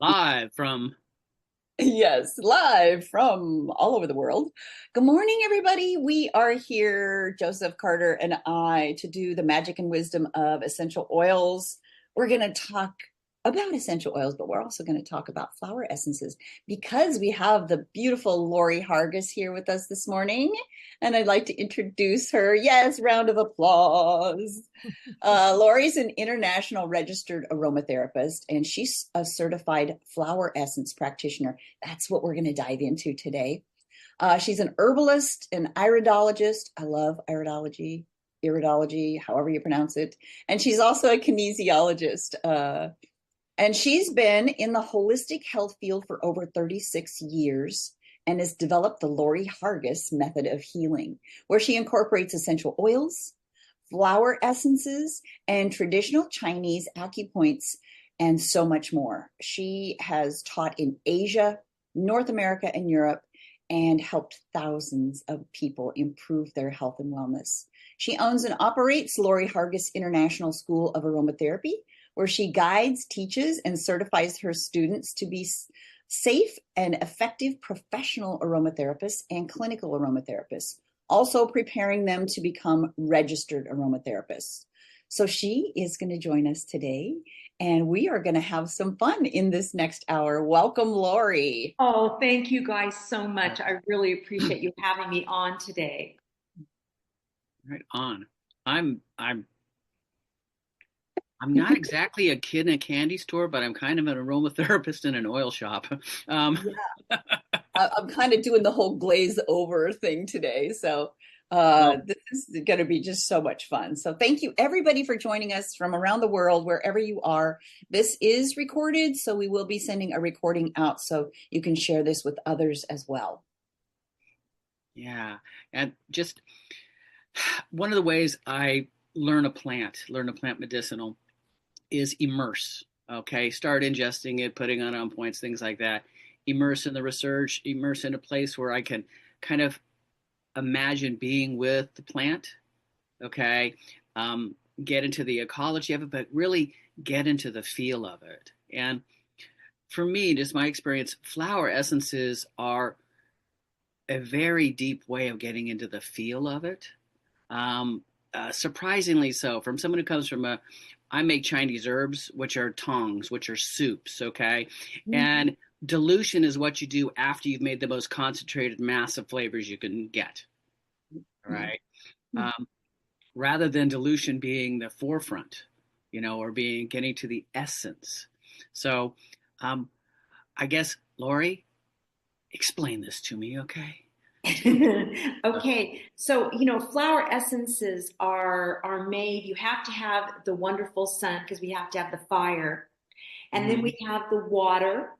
Live from, Yes, live from all over the world. Good morning, everybody. We are here, Joseph Carter and I, to do the magic and wisdom of essential oils. We're going to talk about essential oils, but we're also going to talk about flower essences because we have the beautiful Lorrie Hargis here with us this morning. And I'd like to introduce her. Yes, round of applause. Lori's an international registered aromatherapist, and she's a certified flower essence practitioner. That's what we're going to dive into today. She's an herbalist, an iridologist. I love iridology, however you pronounce it. And she's also a kinesiologist. And she's been in the holistic health field for over 36 years and has developed the Lorrie Hargis method of healing, where she incorporates essential oils, flower essences, and traditional Chinese acupoints, and so much more. She has taught in Asia, North America, and Europe, and helped thousands of people improve their health and wellness. She owns and operates Lorrie Hargis International School of Aromatherapy, where she guides, teaches, and certifies her students to be safe and effective professional aromatherapists and clinical aromatherapists, also preparing them to become registered aromatherapists. So she is going to join us today, and we are going to have some fun in this next hour. Welcome, Lorrie. Oh, thank you guys so much. I really appreciate you having me on today. right on. I'm I'm not exactly a kid in a candy store, but I'm kind of an aromatherapist in an oil shop. Um, Yeah, I'm kind of doing the whole glaze over thing today. So well, this is going to be just so much fun. So thank you, everybody, for joining us from around the world, wherever you are. This is recorded, so we will be sending a recording out so you can share this with others as well. yeah, and just one of the ways I learn a plant medicinal, is immerse. Okay, start ingesting it, putting on points, things like that. Immerse in the research, immerse in a place where I can kind of imagine being with the plant. Okay, get into the ecology of it, but really get into the feel of it. And for me, just my experience, flower essences are a very deep way of getting into the feel of it. Surprisingly so, from someone who comes from I make Chinese herbs, which are tongs, which are soups, okay? Mhm. And dilution is what you do after you've made the most concentrated mass of flavors you can get, all right? Um, rather than dilution being the forefront, or being getting to the essence. So, um, I guess, Lori, explain this to me, okay? Okay, so flower essences are made. You have to have the wonderful sun because we have to have the fire, and then Mhm. we have the water.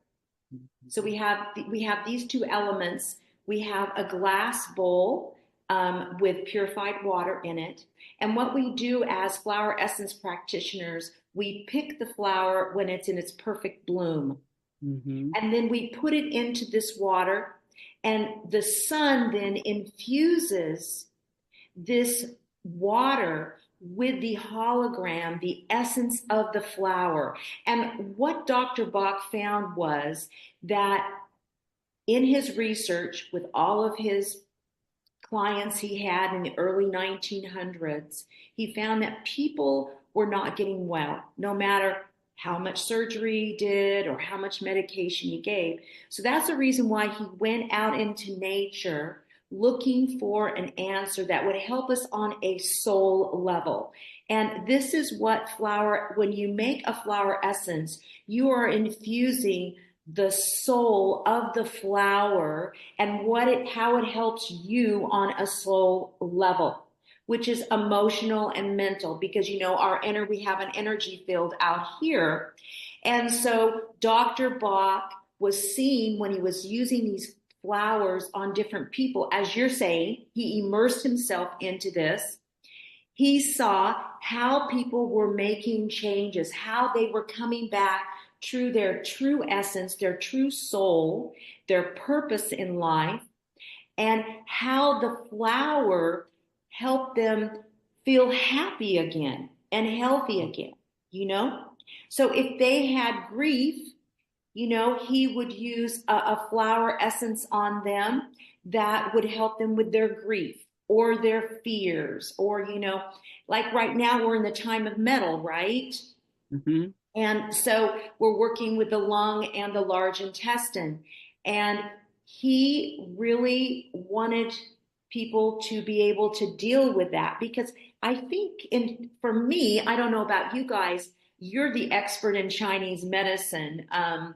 So we have these two elements. We have a glass bowl with purified water in it, and what we do as flower essence practitioners, we pick the flower when it's in its perfect bloom. Mhm. And then we put it into this water, and the sun then infuses this water with the hologram, the essence of the flower. And what Dr. Bach found was that in his research with all of his clients he had in the early 1900s, he found that people were not getting well, no matter how much surgery he did or how much medication he gave. So that's the reason why he went out into nature looking for an answer that would help us on a soul level. And this is what when you make a flower essence, you are infusing the soul of the flower and how it helps you on a soul level, which is emotional and mental, because we have an energy field out here. And so Dr. Bach was seeing, when he was using these flowers on different people, as you're saying, he immersed himself into this. He saw how people were making changes, how they were coming back to their true essence, their true soul, their purpose in life, and how the flower helped them feel happy again and healthy again, you know? So if they had grief, he would use a flower essence on them that would help them with their grief or their fears, or, like right now we're in the time of metal, right? Hmm. And so we're working with the lung and the large intestine. And he really wanted people to be able to deal with that, because I think, for me, I don't know about you guys, you're the expert in Chinese medicine. I'm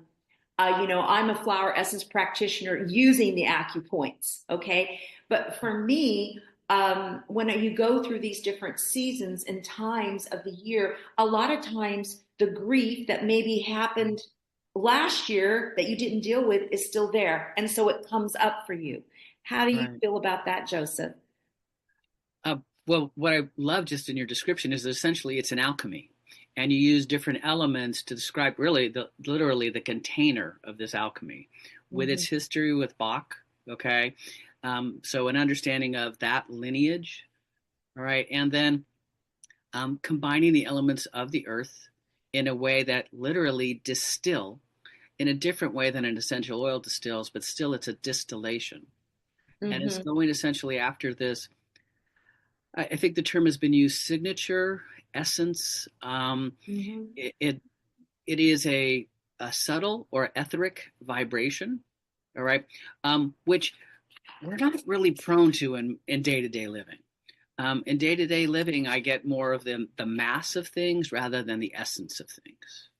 a flower essence practitioner using the acupoints. Okay. But for me, when you go through these different seasons and times of the year, a lot of times the grief that maybe happened last year that you didn't deal with is still there. And so it comes up for you. How do you Right. feel about that, Joseph? Uh, well, what I love just in your description is that essentially it's an alchemy, and you use different elements to describe really literally the container of this alchemy, with its Mhm. history with Bach. Okay, so an understanding of that lineage. All right, and then combining the elements of the earth in a way that literally distill in a different way than an essential oil distills, but still it's a distillation, and it's Mhm. going essentially after this. I think the term has been used, signature essence. Mhm. It is a subtle or etheric vibration, all right, which we're not really prone to in day-to-day living. In day-to-day living, I get more of the mass of things rather than the essence of things.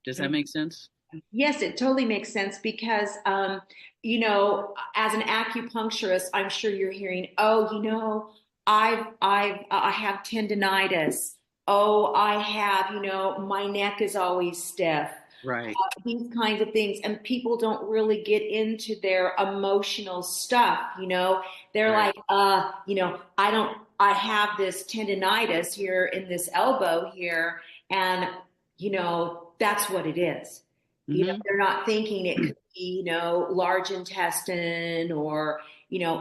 Does that make sense? Yes, it totally makes sense because, as an acupuncturist, I'm sure you're hearing, oh, I have tendonitis. Oh, I have, my neck is always stiff. Right, These kinds of things, and people don't really get into their emotional stuff. They're right, like, I have this tendonitis here in this elbow here, and that's what it is. mm-hmm. They're not thinking it could be, large intestine, or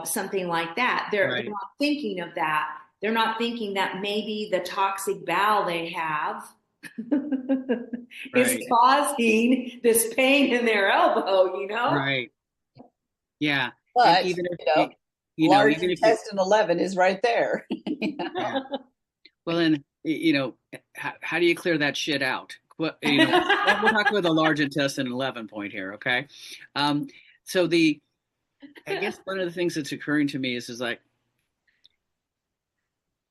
something like that. They're Right, not thinking of that. They're not thinking that maybe the toxic bowel they have is right, causing this pain in their elbow. right. Yeah, and But, even if large even if you, intestine 11 is right there. yeah. Well, then, how do you clear that shit out? We'll talk about the large intestine 11 point here, okay? Um, so I guess one of the things that's occurring to me is like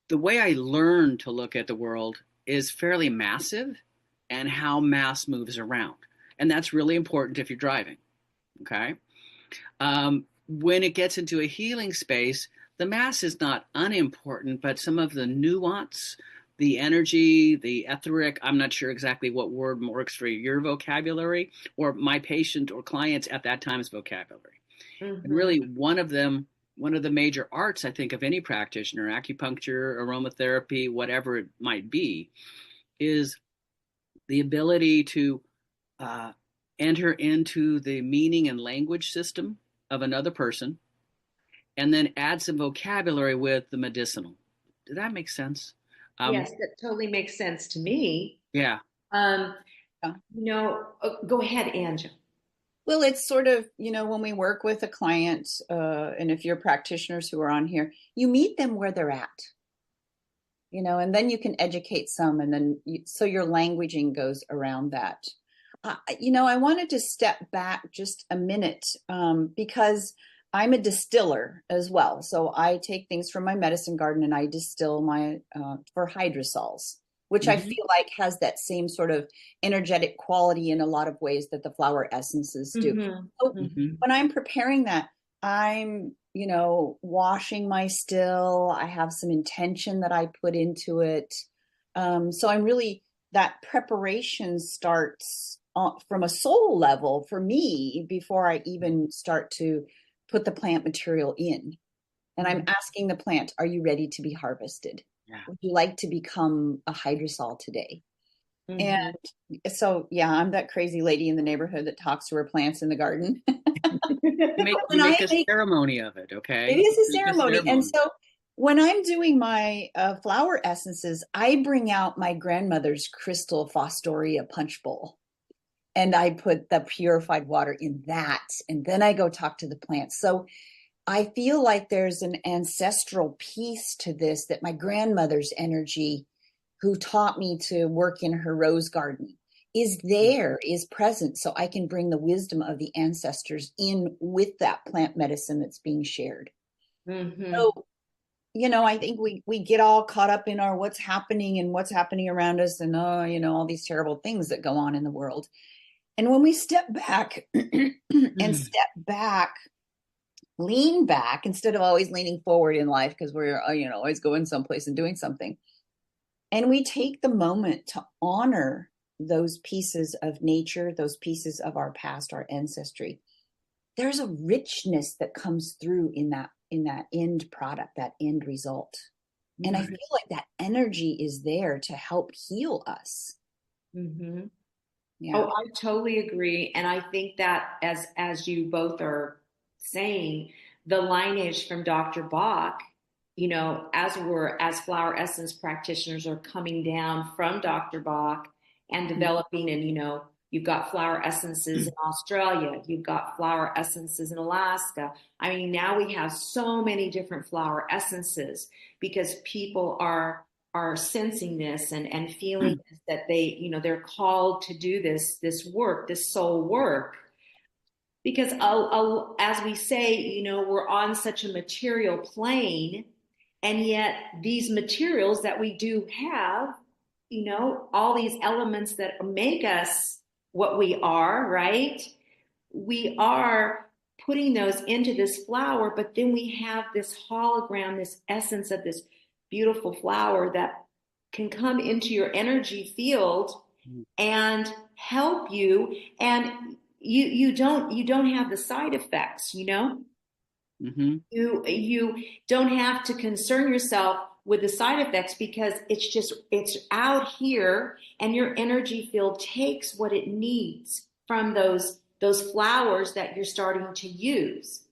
the way I learn to look at the world is fairly massive, and how mass moves around, and that's really important if you're driving, okay? When it gets into a healing space, the mass is not unimportant, but some of the nuance, the energy, the etheric, I'm not sure exactly what word works for your vocabulary or my patient or clients at that time's vocabulary. And Mhm. really, one of the major arts, I think, of any practitioner, acupuncture, aromatherapy, whatever it might be, is the ability to uh, enter into the meaning and language system of another person, and then add some vocabulary with the medicinal. Does that make sense? Um, Yes, that totally makes sense to me. yeah. Um, go ahead, Angela. Well, it's sort of, when we work with a client, and if you're practitioners who are on here, you meet them where they're at, and then you can educate some, and then so your languaging goes around that. I wanted to step back just a minute, because I'm a distiller as well. So I take things from my medicine garden and I distill my for hydrosols, which I Mm-hmm. feel like has that same sort of energetic quality in a lot of ways that the flower essences do. Mhm. So Mm-hmm. when I'm preparing that, I'm, washing my still. I have some intention that I put into it. So I'm really, that preparation starts from a soul level for me before I even start to put the plant material in. And I'm Mhm. asking the plant, are you ready to be harvested? Yeah. Would you like to become a hydrosol today? And Mhm. so, yeah, I'm that crazy lady in the neighborhood that talks to her plants in the garden. You When I make a make ceremony of it, It okay? is a Make a ceremony. And ceremony. so when I'm doing my flower essences, I bring out my grandmother's crystal Fostoria punch bowl. and I put the purified water in that, and then I go talk to the plants. So I feel like there's an ancestral piece to this, that my grandmother's energy, who taught me to work in her rose garden, is there, is present. So I can bring the wisdom of the ancestors in with that plant medicine that's being shared. Mm-hmm. So, I think we get all caught up in our what's happening and what's happening around us, and all these terrible things that go on in the world. And when we step back and step back, lean back instead of always leaning forward in life, because we're always going someplace and doing something, and we take the moment to honor those pieces of nature, those pieces of our past, our ancestry, there's a richness that comes through in that end product, that end result. And I feel like that energy is there to help heal us. Mm-hmm. Yeah. Oh, I totally agree. And I think that as you both are saying, the lineage from Dr. Bach, as flower essence practitioners are coming down from Dr. Bach and developing, and you've got flower essences in Australia, you've got flower essences in Alaska. I mean, now we have so many different flower essences because people are sensing this and feeling that they're called to do this work, this soul work. Because as we say, we're on such a material plane, and yet these materials that we do have, all these elements that make us what we are, right? We are putting those into this flower, but then we have this hologram, this essence of this beautiful flower that can come into your energy field and help you, and you don't have the side effects. Mm-hmm. You don't have to concern yourself with the side effects, because it's out here, and your energy field takes what it needs from those flowers that you're starting to use,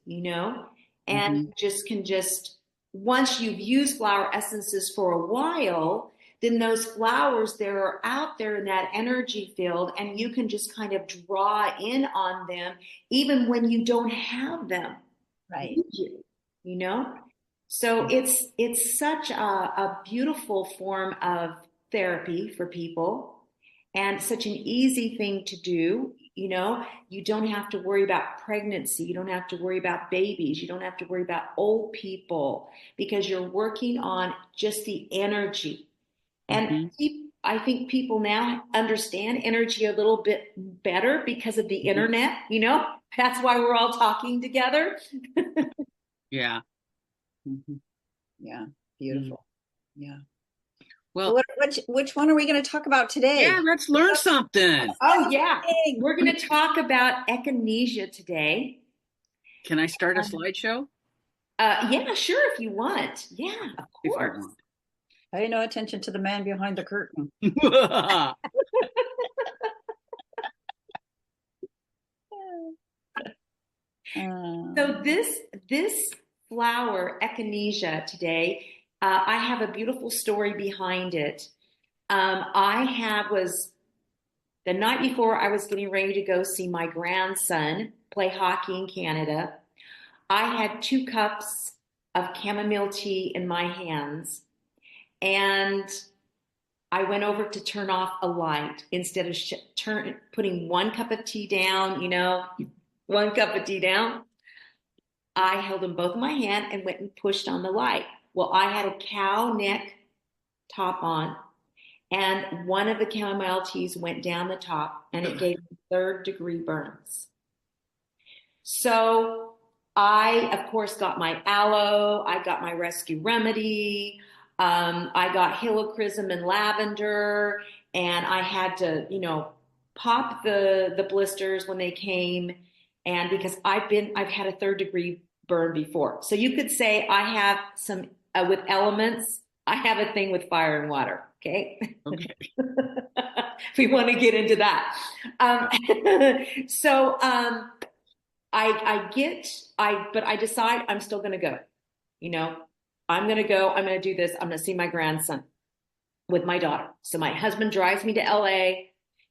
and just once you've used flower essences for a while, then those flowers that are out there in that energy field, and you can just kind of draw in on them even when you don't have them. Right. You, so it's such a beautiful form of therapy for people, and such an easy thing to do. You don't have to worry about pregnancy, you don't have to worry about babies, you don't have to worry about old people, because you're working on just the energy. And I think people now understand energy a little bit better because of the internet. That's why we're all talking together. Yeah. Yeah. Beautiful. Yeah. Well, which one are we going to talk about today? Yeah, let's learn something. Oh, yeah. We're going to talk about echinacea today. Can I start a slideshow? Yeah, sure, if you want. Yeah, of If I course. want. Pay no attention to the man behind the curtain. So this flower, echinacea, today, I have a beautiful story behind it. Was the night before I was getting ready to go see my grandson play hockey in Canada. I had 2 cups of chamomile tea in my hands, and I went over to turn off a light instead of putting 1 cup of tea down, 1 cup of tea down. I held them both in my hand and went and pushed on the light. Well, I had a cow neck top on, and one of the chamomile teas went down the top, and it gave me 3rd-degree burns. So I, of course, got my aloe, I got my rescue remedy, I got helichrysum and lavender, and I had to, pop the blisters when they came, and because I've had a 3rd-degree burn before. So you could say I have some, with elements, I have a thing with fire and water. Okay. Okay. If we want to get into that. But I decide I'm still going to go. I'm going to go. I'm going to do this. I'm going to see my grandson with my daughter. So my husband drives me to LA.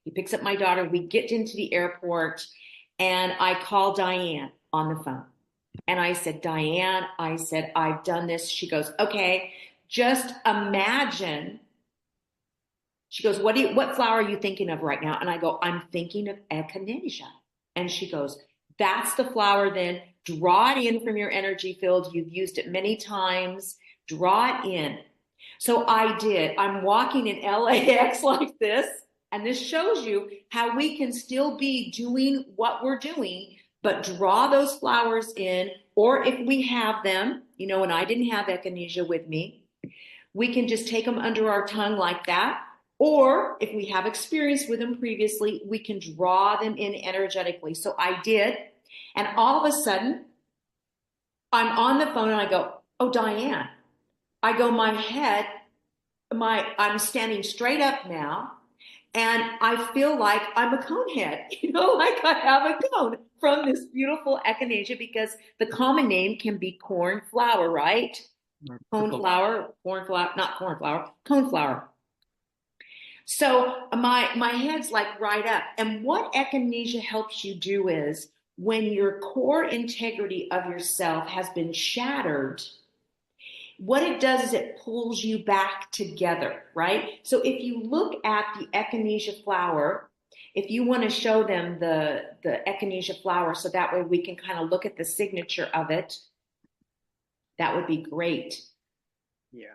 He picks up my daughter. We get into the airport and I call Diane on the phone. And I said, Diane, I said, I've done this. She goes, okay, just imagine. She goes, what flower are you thinking of right now? And I go, I'm thinking of echinacea. And she goes, that's the flower then. Draw it in from your energy field. You've used it many times. Draw it in. So I did. I'm walking in LAX like this. And this shows you how we can still be doing what we're doing, but draw those flowers in. Or if we have them, and I didn't have echinacea with me, we can just take them under our tongue like that. Or if we have experience with them previously, we can draw them in energetically. So I did. And all of a sudden, I'm on the phone and I go, oh, Diane. I go, I'm standing straight up now. And I feel like I'm a cone head, like I have a cone from this beautiful echinacea, because the common name can be corn flower, right? Cone flower, not corn flower, cone flower. So my head's like right up. And what echinacea helps you do is when your core integrity of yourself has been shattered, what it does is it pulls you back together, right? So if you look at the echinacea flower, if you want to show them the echinacea flower, so that way we can kind of look at the signature of it, that would be great. Yeah.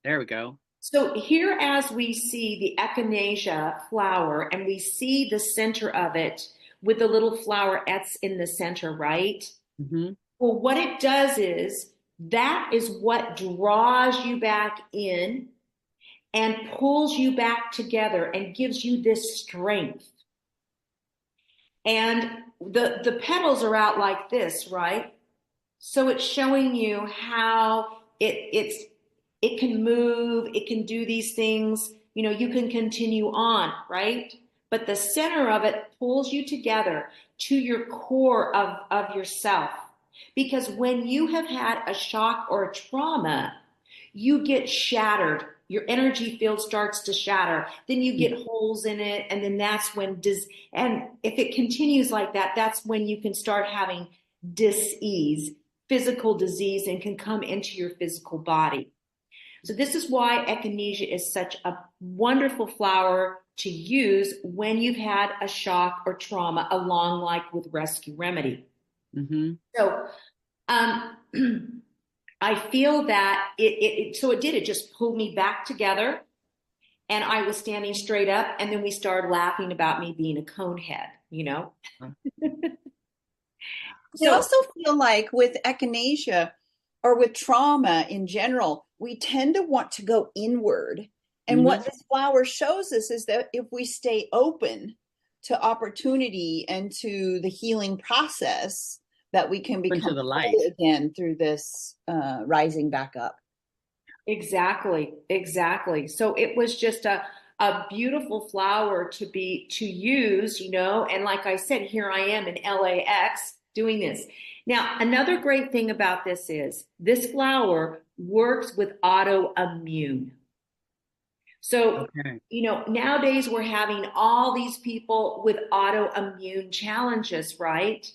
There we go. So here, as we see the echinacea flower and we see the center of it with the little flowerets in the center, right? Mm-hmm. Well, what it does is that is what draws you back in and pulls you back together and gives you this strength. And the petals are out like this, right? So it's showing you how it can move, it can do these things, you can continue on, right? But the center of it pulls you together to your core of yourself. Because when you have had a shock or a trauma, you get shattered. Your energy field starts to shatter. Then you get holes in it. And then that's when, and if it continues like that, that's when you can start having dis-ease, physical disease, and can come into your physical body. So this is why echinacea is such a wonderful flower to use when you've had a shock or trauma, along like with Rescue Remedy. Mm-hmm. So I feel that it just pulled me back together, and I was standing straight up, and then we started laughing about me being a cone head, I also feel like with echinacea or with trauma in general, we tend to want to go inward. And Mm-hmm. what this flower shows us is that if we stay open to opportunity and to the healing process, that we can become the light again through this rising back up. Exactly. So it was just a beautiful flower to use, and like I said, here I am in LAX doing this. Now, another great thing about this is this flower works with autoimmune. So, okay. Nowadays we're having all these people with autoimmune challenges, right?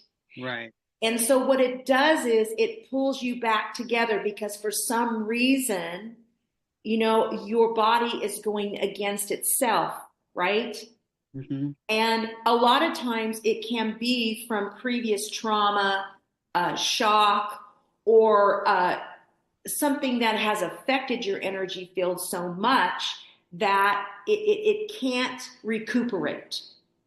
Right. And so what it does is it pulls you back together, because for some reason, your body is going against itself, right? Mm-hmm. And a lot of times it can be from previous trauma, shock, or something that has affected your energy field so much that it can't recuperate.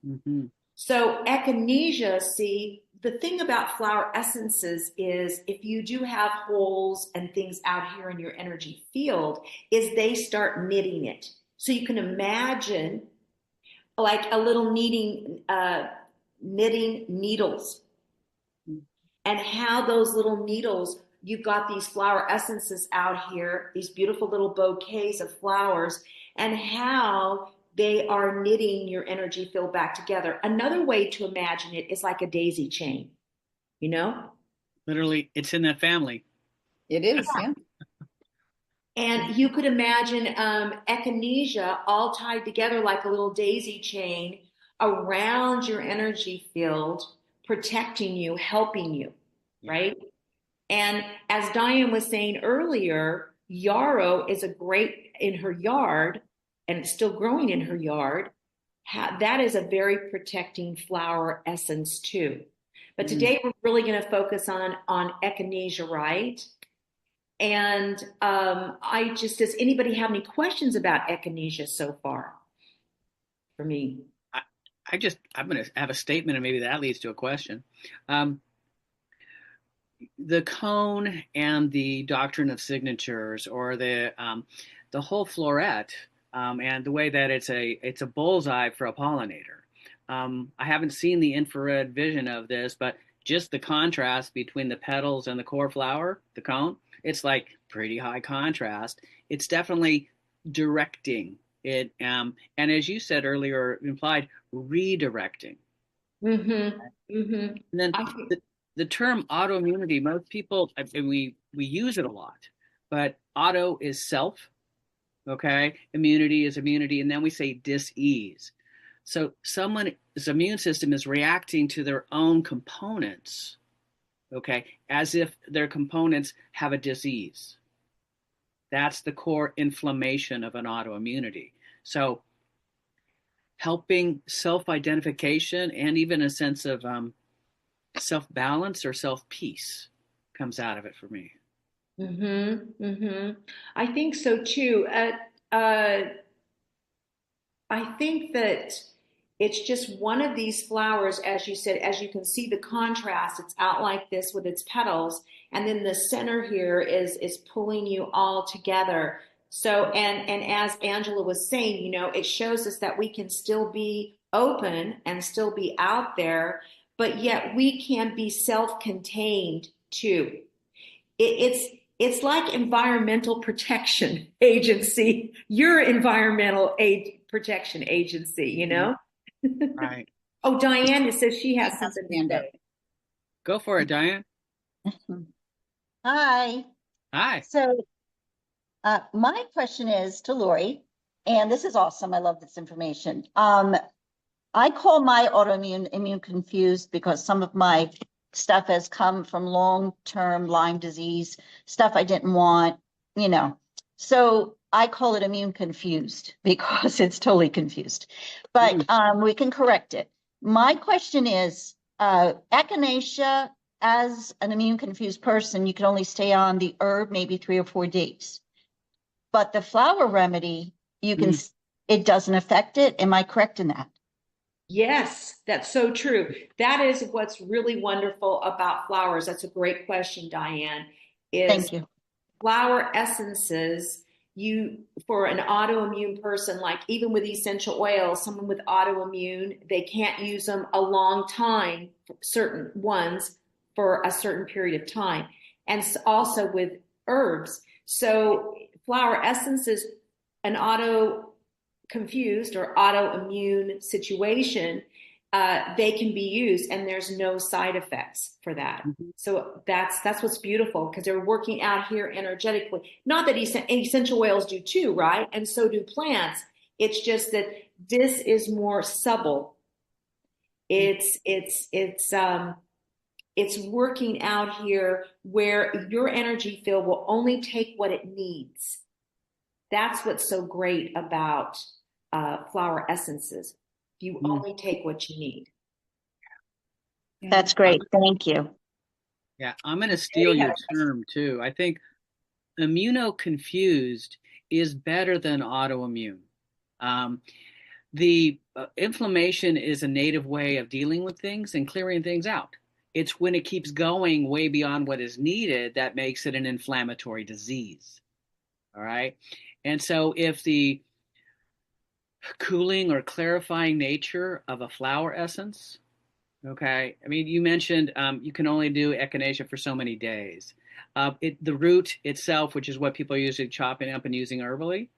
Mm-hmm. So echinacea, see, the thing about flower essences is if you do have holes and things out here in your energy field, is they start knitting it. So you can imagine like a little knitting needles, and how those little needles, you've got these flower essences out here, these beautiful little bouquets of flowers, and how they are knitting your energy field back together. Another way to imagine it is like a daisy chain, Literally, it's in that family. It is, yeah. And you could imagine echinacea all tied together like a little daisy chain around your energy field, protecting you, helping you, Yeah. right? And as Diane was saying earlier, yarrow is a great in her yard, and it's still growing in her yard. That is a very protecting flower essence too. But Mm. today we're really going to focus on echinacea, right? And does anybody have any questions about echinacea so far for me? I, I'm going to have a statement, and maybe that leads to a question. Um, the cone and the doctrine of signatures, or the whole floret, and the way that it's a bullseye for a pollinator. I haven't seen the infrared vision of this, but just the contrast between the petals and the core flower, the cone, it's like pretty high contrast. It's definitely directing it, and as you said earlier, implied redirecting. Mm-hmm. Mm-hmm. And then I think, the term autoimmunity, most people, I mean, we use it a lot, but auto is self, okay? Immunity is immunity, and then we say dis-ease. So someone's immune system is reacting to their own components, okay, as if their components have a disease. That's the core inflammation of an autoimmunity. So helping self-identification and even a sense of self-balance or self-peace comes out of it for me. mm-hmm, mm-hmm. I think so too. Uh, I think that it's just one of these flowers, as you said, as you can see the contrast, it's out like this with its petals, and then the center here is pulling you all together. So, and as Angela was saying, it shows us that we can still be open and still be out there, but yet we can be self-contained too. It's like environmental protection agency, your environmental aid protection agency. Right. Oh, Diana says she She has has something her to hand up. say. Go for it, Diane. Hi. Hi. So my question is to Lorrie, and this is awesome. I love this information. I call my autoimmune immune confused because some of my stuff has come from long-term Lyme disease, stuff I didn't want, you know. So I call it immune confused because it's totally confused. But we can correct it. My question is, echinacea, as an immune confused person, you can only stay on the herb maybe 3 or 4 days. But the flower remedy, you can, Mm. it doesn't affect it. Am I correct in that? Yes, that's so true. That is what's really wonderful about flowers. That's a great question, Diane. Is Thank you. flower essences, you for an autoimmune person, like even with essential oils, someone with autoimmune, they can't use them a long time, certain ones for a certain period of time. And also with herbs. So flower essences, an auto confused or autoimmune situation, they can be used and there's no side effects for that. Mhm. So that's what's beautiful because they're working out here energetically. Not that essential oils do too, right? And so do plants. It's just that this is more subtle. It's working out here where your energy field will only take what it needs. That's what's so great about flower essences. You Mm. only take what you need. That's great. Thank you. Yeah, I'm going to There steal you your have it. term too. I think immunoconfused is better than autoimmune. Um, the inflammation is a native way of dealing with things and clearing things out. It's when it keeps going way beyond what is needed that makes it an inflammatory disease. All right. And so if the cooling or clarifying nature of a flower essence, okay, I mean, you mentioned you can only do echinacea for so many days. The root itself, which is what people are usually chopping up and using herbally,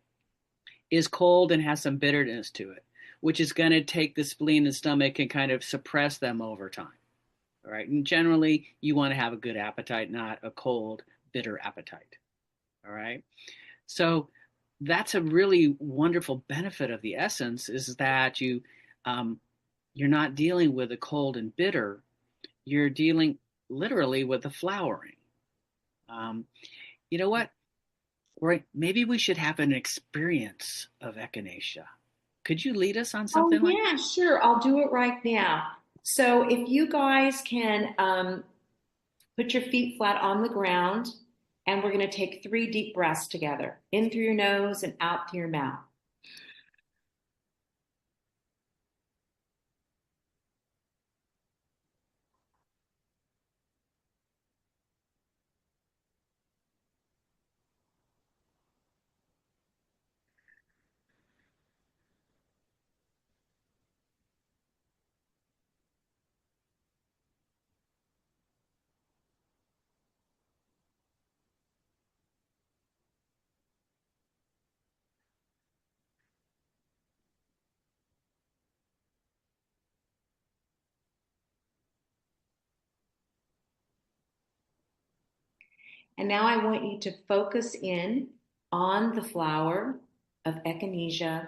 is cold and has some bitterness to it, which is going to take the spleen and stomach and kind of suppress them over time. All right. And generally, you want to have a good appetite, not a cold, bitter appetite. All right. So that's a really wonderful benefit of the essence is that um, you're not dealing with the cold and bitter. You're dealing literally with the flowering. Um, you know what? Maybe we should have an experience of echinacea. Could you lead us on Oh, something like yeah, sure. I'll do it right now. So if you guys can put your feet flat on the ground, and we're going to take 3 deep breaths together, in through your nose and out through your mouth. And now I want you to focus in on the flower of echinacea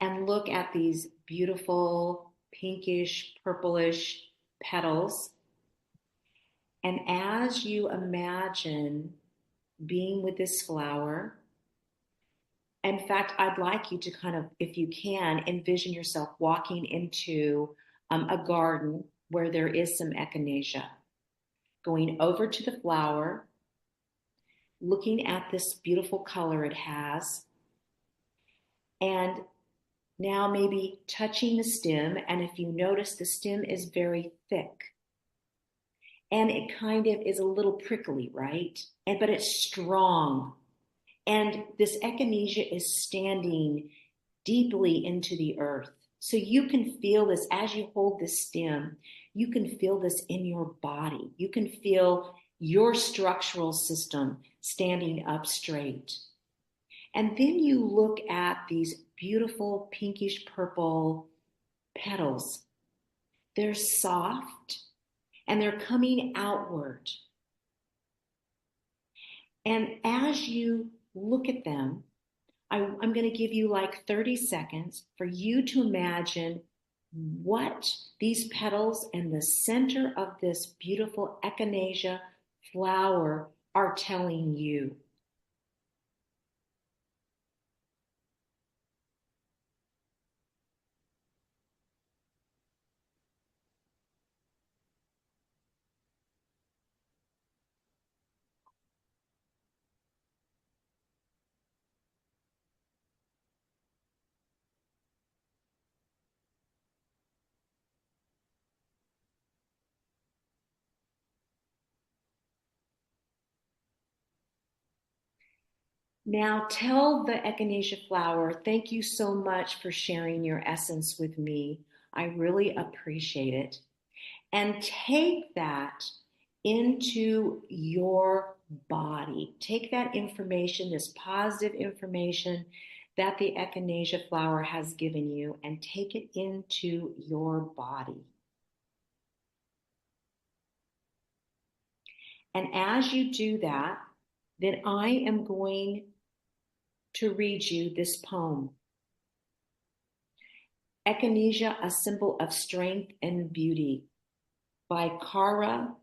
and look at these beautiful pinkish, purplish petals. And as you imagine being with this flower, in fact, I'd like you to kind of, if you can, envision yourself walking into a garden where there is some echinacea, going over to the flower, looking at this beautiful color it has, and now maybe touching the stem. And if you notice, the stem is very thick and it kind of is a little prickly, right? But it's strong. And this echinacea is standing deeply into the earth. So you can feel this as you hold the stem. You can feel this in your body. You can feel your structural system standing up straight. And then you look at these beautiful pinkish purple petals. They're soft and they're coming outward. And as you look at them, I'm going to give you like 30 seconds for you to imagine what these petals and the center of this beautiful echinacea flower are telling you. Now tell the echinacea flower, thank you so much for sharing your essence with me. I really appreciate it. And take that into your body. Take that information, this positive information that the echinacea flower has given you, and take it into your body. And as you do that, then I am going to read you this poem. Echinacea, a symbol of strength and beauty, by Kara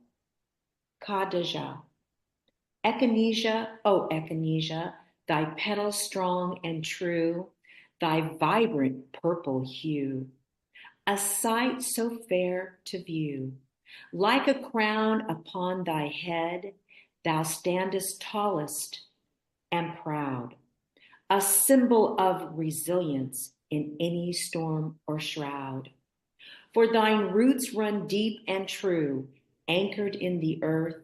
Kadaja. Echinacea, oh echinacea, thy petals strong and true, thy vibrant purple hue, a sight so fair to view. Like a crown upon thy head, thou standest tallest and proud, a symbol of resilience in any storm or shroud. For thine roots run deep and true, anchored in the earth,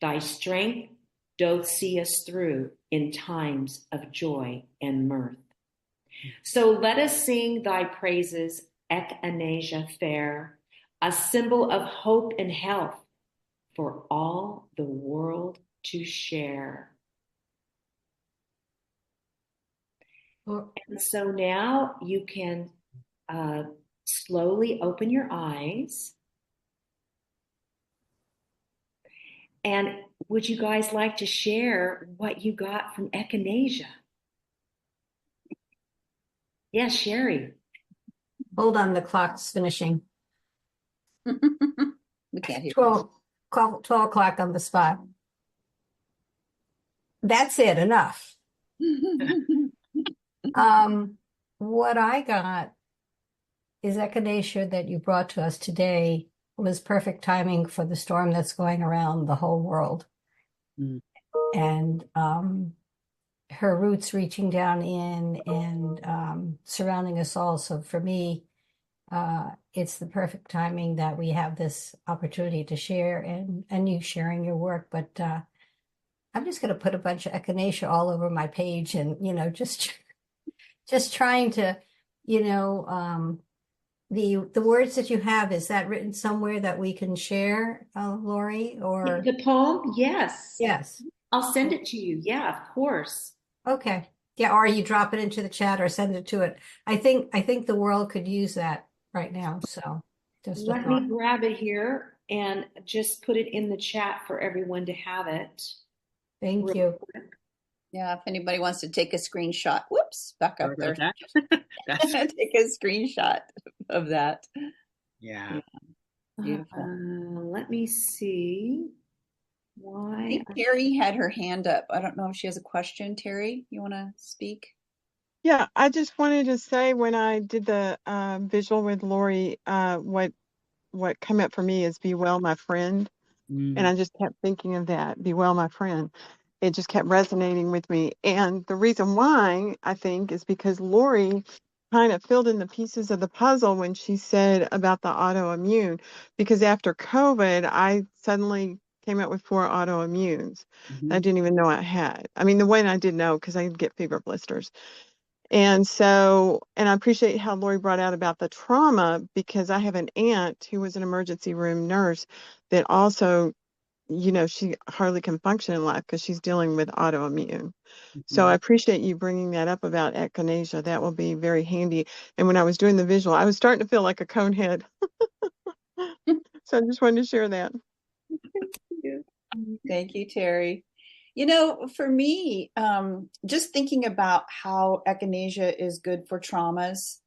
thy strength doth see us through in times of joy and mirth. So let us sing thy praises, echinacea fair, a symbol of hope and health for all the world to share. And so now you can slowly open your eyes. And would you guys like to share what you got from echinacea? Yes, Sherry. Hold on, the clock's finishing. We can't hear 12 o'clock on the spot. That's it, enough. you. What I got is echinacea that you brought to us today was perfect timing for the storm that's going around the whole world. Mm. And her roots reaching down in and surrounding us all. So for me, it's the perfect timing that we have this opportunity to share and you sharing your work. But I'm just going to put a bunch of echinacea all over my page and, just trying to, the words that you have, is that written somewhere that we can share, Lorrie, or? The poem? Yes. Yes. I'll send it to you. Yeah, of course. Okay. Yeah, or you drop it into the chat or send it to it. I think the world could use that right now. So just a Let thought. me grab it here and just put it in the chat for everyone to have it. Thank you. Yeah, if anybody wants to take a screenshot, whoops, back up there. That's Take a screenshot of that. yeah. Beautiful. Let me see I why. think Terry had her hand up. I don't know if she has a question. Terry, you want to speak? Yeah, I just wanted to say when I did the visual with Lorrie, what came up for me is "Be well, my friend," and I just kept thinking of that. "Be well, my friend." It just kept resonating with me, and the reason why I think is because Lorrie kind of filled in the pieces of the puzzle when she said about the autoimmune. Because after COVID, I suddenly came up with 4 autoimmunes. I didn't even know I had. I mean, the one I did know because I get fever blisters. And so, and I appreciate how Lorrie brought out about the trauma, because I have an aunt who was an emergency room nurse that also, she hardly can function in life because she's dealing with autoimmune. So I appreciate you bringing that up about echinacea. That will be very handy. And when I was doing the visual, I was starting to feel like a cone head. So I just wanted to share that. Thank you, Terry. For me, just thinking about how echinacea is good for traumas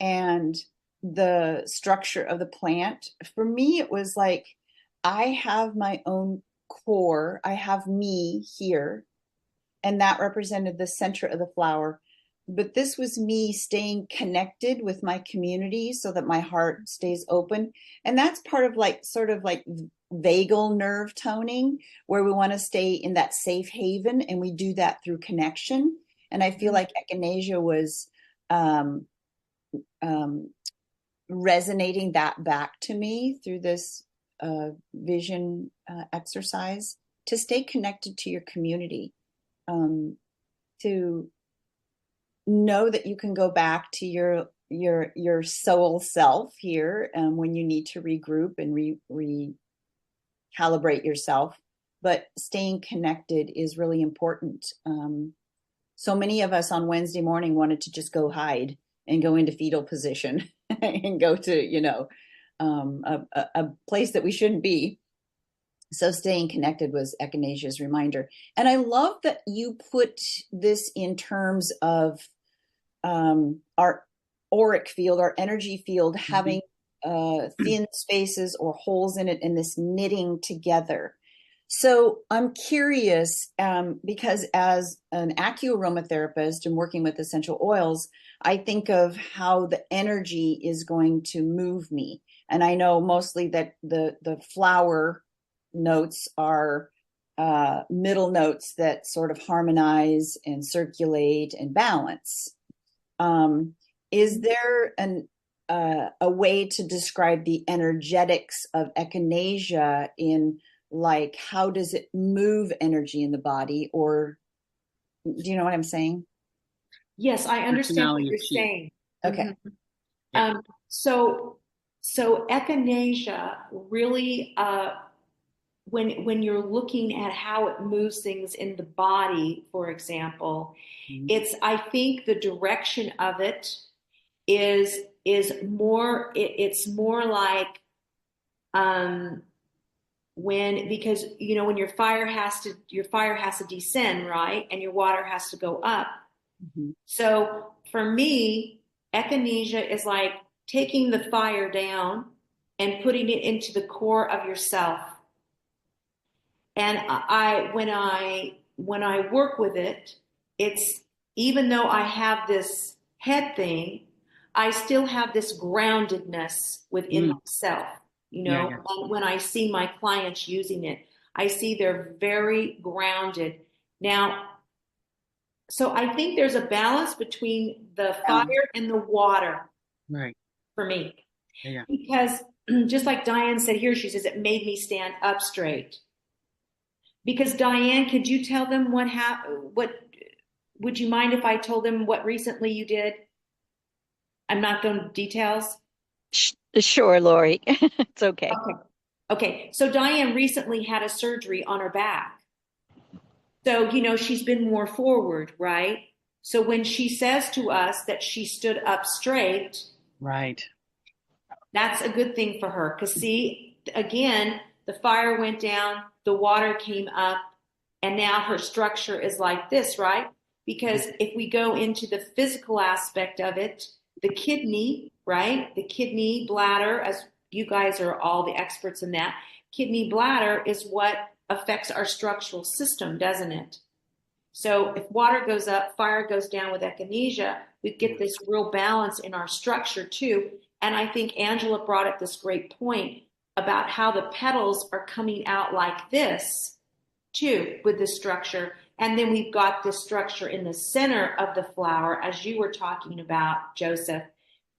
and the structure of the plant, for me, it was like I have my own core. I have me here, and that represented the center of the flower. But this was me staying connected with my community so that my heart stays open. And that's part of sort of like vagal nerve toning, where we want to stay in that safe haven. And we do that through connection. And I feel like echinacea was resonating that back to me through this vision exercise, to stay connected to your community, to know that you can go back to your soul self here when you need to regroup and recalibrate yourself. But staying connected is really important. So many of us on Wednesday morning wanted to just go hide and go into fetal position and go to a place that we shouldn't be. So staying connected was echinacea's reminder. And I love that you put this in terms of our auric field, our energy field, having thin spaces or holes in it, and this knitting together. So I'm curious, because as an acuaromatherapist and working with essential oils, I think of how the energy is going to move me. And I know mostly that the flower notes are middle notes that sort of harmonize and circulate and balance. Is there a way to describe the energetics of echinacea in, like, how does it move energy in the body? Or do you know what I'm saying? Yes, I understand what you're saying. Okay. Yeah. So echinacea really, when you're looking at how it moves things in the body, for example, I think the direction of it is more, it's more like because when your fire has to descend, right? And your water has to go up. Mm-hmm. So for me, echinacea is like taking the fire down and putting it into the core of yourself. And when I work with it, it's, even though I have this head thing, I still have this groundedness within myself, Yeah, yeah. And when I see my clients using it, I see they're very grounded. Now, so I think there's a balance between the fire and the water, Right. for me. Yeah. Because just like Diane said here, she says it made me stand up straight. Because Diane, could you tell them what happened? Would you mind if I told them what recently you did? I'm not going to details. Sure, Lorrie. It's okay. Okay. So Diane recently had a surgery on her back. So, she's been more forward, right? So when she says to us that she stood up straight, right, that's a good thing for her. Because see, again, the fire went down, the water came up, and now her structure is like this, right? Because if we go into the physical aspect of it, the kidney, right? The kidney, bladder, as you guys are all the experts in that, kidney, bladder is what affects our structural system, doesn't it? So if water goes up, fire goes down with echinacea, we get this real balance in our structure too. And I think Angela brought up this great point about how the petals are coming out like this too with the structure. And then we've got this structure in the center of the flower, as you were talking about, Joseph,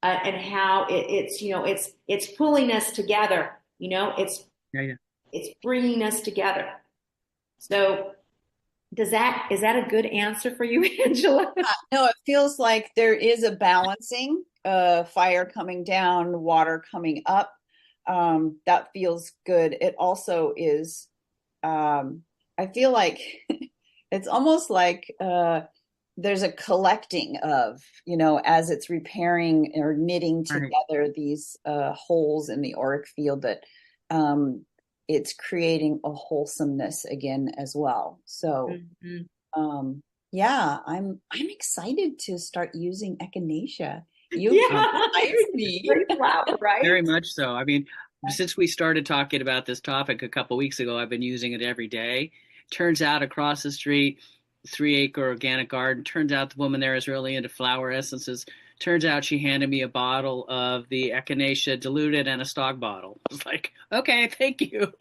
and how it's pulling us together. It's bringing us together. So is that a good answer for you, Angela? No, it feels like there is a balancing, fire coming down, water coming up. That feels good. It also is, I feel like it's almost like there's a collecting of, as it's repairing or knitting together these holes in the auric field, that it's creating a wholesomeness again as well. So, yeah, I'm excited to start using echinacea. You inspired me. Great flower, right? Very much so. I mean, since we started talking about this topic a couple weeks ago, I've been using it every day. Turns out across the street, 3-acre organic garden, turns out the woman there is really into flower essences. Turns out she handed me a bottle of the echinacea diluted and a stock bottle. I was like, okay, thank you.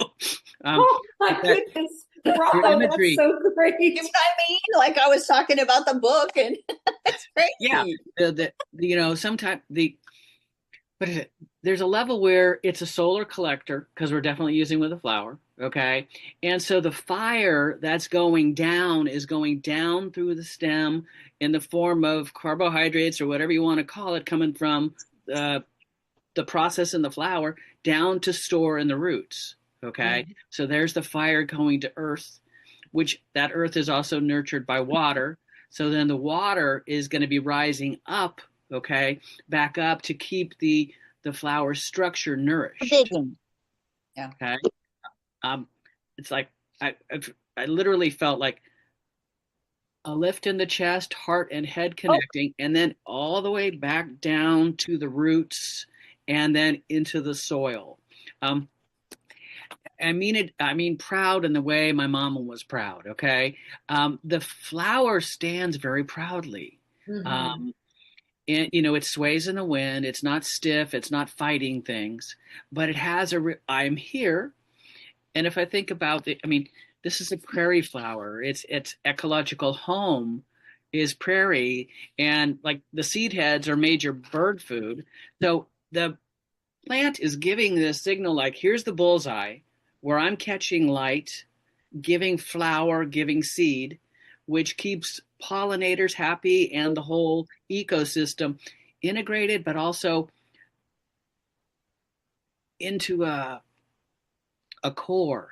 Oh my goodness. Bravo, that's so great. You know what I mean? Like I was talking about the book, and it's crazy. Yeah, sometimes what is it? There's a level where it's a solar collector, because we're definitely using with a flower, okay? And so the fire that's going down is going down through the stem in the form of carbohydrates or whatever you want to call it, coming from the process in the flower down to store in the roots, okay? Mm-hmm. So there's the fire going to earth, which that earth is also nurtured by water. So then the water is going to be rising up, okay, back up to keep the flower structure nourished. Yeah. Okay. It's like I literally felt like a lift in the chest, heart and head connecting, and then all the way back down to the roots and then into the soil. I mean proud in the way my mama was proud. Okay. The flower stands very proudly. Mm-hmm. And, it sways in the wind. It's not stiff. It's not fighting things, but it has I'm here. And if I think about this is a prairie flower. Its ecological home is prairie, and like the seed heads are major bird food. So the plant is giving this signal, like, here's the bullseye where I'm catching light, giving flower, giving seed, which keeps pollinators happy and the whole ecosystem integrated, but also into a core,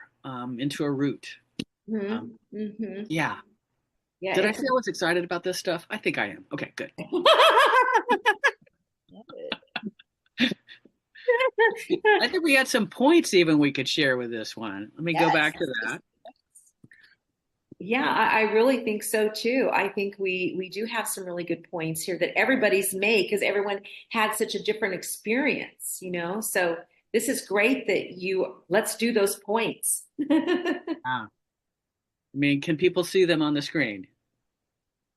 into a root. Mm-hmm. Yeah. Did I feel as excited about this stuff? I think I am. Okay, good. I think we had some points even we could share with this one. Let me go Yes. back to that. Yeah, I really think so too. I think we do have some really good points here that everybody's made because everyone had such a different experience, you know? So this is great that let's do those points. Ah, I mean, can people see them on the screen?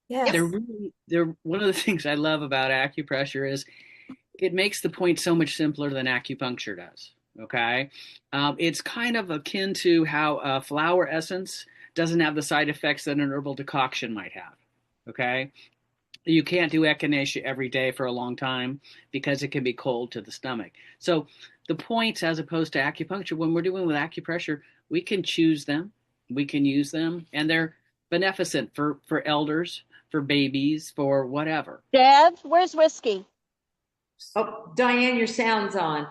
Yes. They're one of the things I love about acupressure is it makes the point so much simpler than acupuncture does. Okay. It's kind of akin to how flower essence doesn't have the side effects that an herbal decoction might have. Okay. You can't do echinacea every day for a long time because it can be cold to the stomach. So the points, as opposed to acupuncture, when we're doing with acupressure, we can choose them, we can use them, and they're beneficent for elders, for babies, for whatever. Dev, where's whiskey? Oh, Diane, your sound's on.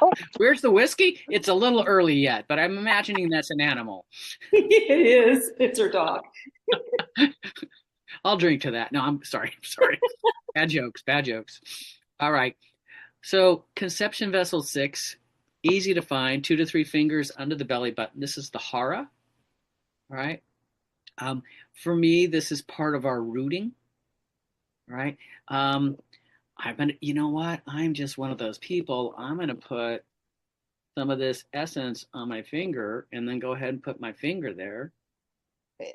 Oh, Where's the whiskey? It's a little early yet, but I'm imagining that's an animal. It is. It's her dog. I'll drink to that. No, I'm sorry. I'm sorry. Bad jokes. Bad jokes. All right. So conception vessel 6, easy to find, 2 to 3 fingers under the belly button. This is the hara. All right. For me, this is part of our rooting. Right. I'm gonna. You know what? I'm just one of those people. I'm gonna put some of this essence on my finger, and then go ahead and put my finger there, and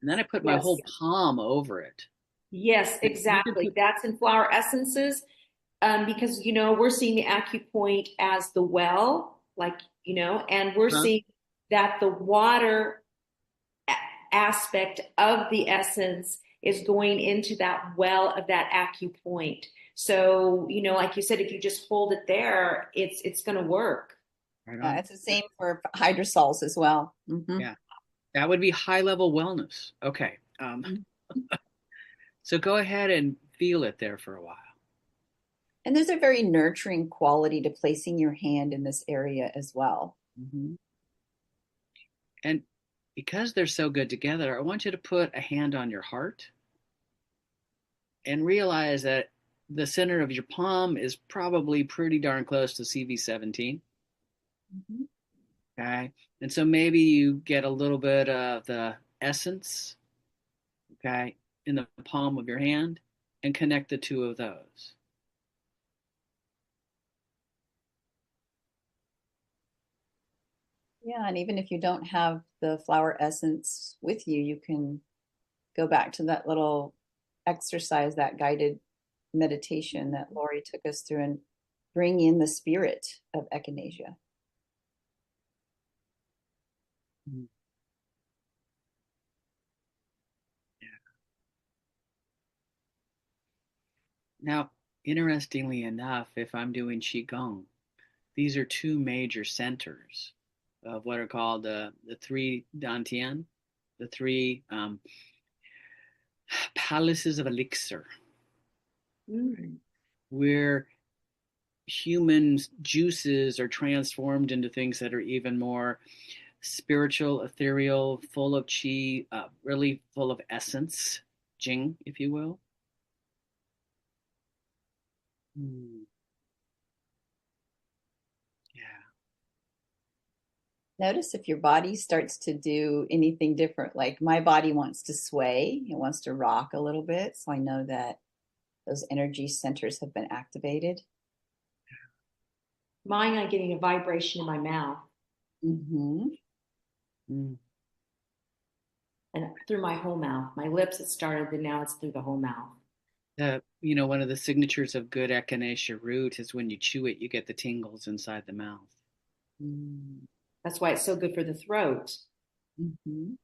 then I put my Yes. whole palm over it. Yes, You can exactly. put. That's in flower essences. Because we're seeing the acupoint as the well, like, and we're Huh? seeing that the water aspect of the essence is going into that well of that acupoint. So, like you said, if you just hold it there, it's going to work. Right on. It's the same for hydrosols as well. Yeah, that would be high level wellness. Okay. So go ahead and feel it there for a while. And there's a very nurturing quality to placing your hand in this area as well. Mm-hmm. And because they're so good together, I want you to put a hand on your heart and realize that the center of your palm is probably pretty darn close to CV17. Mm-hmm. Okay. And so maybe you get a little bit of the essence, okay, in the palm of your hand and connect the two of those. Yeah, and even if you don't have the flower essence with you, you can go back to that little exercise, that guided meditation that Lorrie took us through, and bring in the spirit of echinacea. Mm. Yeah. Now, interestingly enough, if I'm doing Qigong, these are two major centers of what are called the three Dantian, the three palaces of elixir, Mm. where human juices are transformed into things that are even more spiritual, ethereal, full of chi, really full of essence, jing, if you will. Mm, yeah. Notice if your body starts to do anything different. Like my body wants to sway, it wants to rock a little bit. So I know that those energy centers have been activated. Mine, I'm getting a vibration in my mouth Mm-hmm. Mm. and through my whole mouth. My lips, it started, and now it's through the whole mouth. One of the signatures of good echinacea root is when you chew it, you get the tingles inside the mouth. Mm-hmm. That's why it's so good for the throat. Mm-hmm.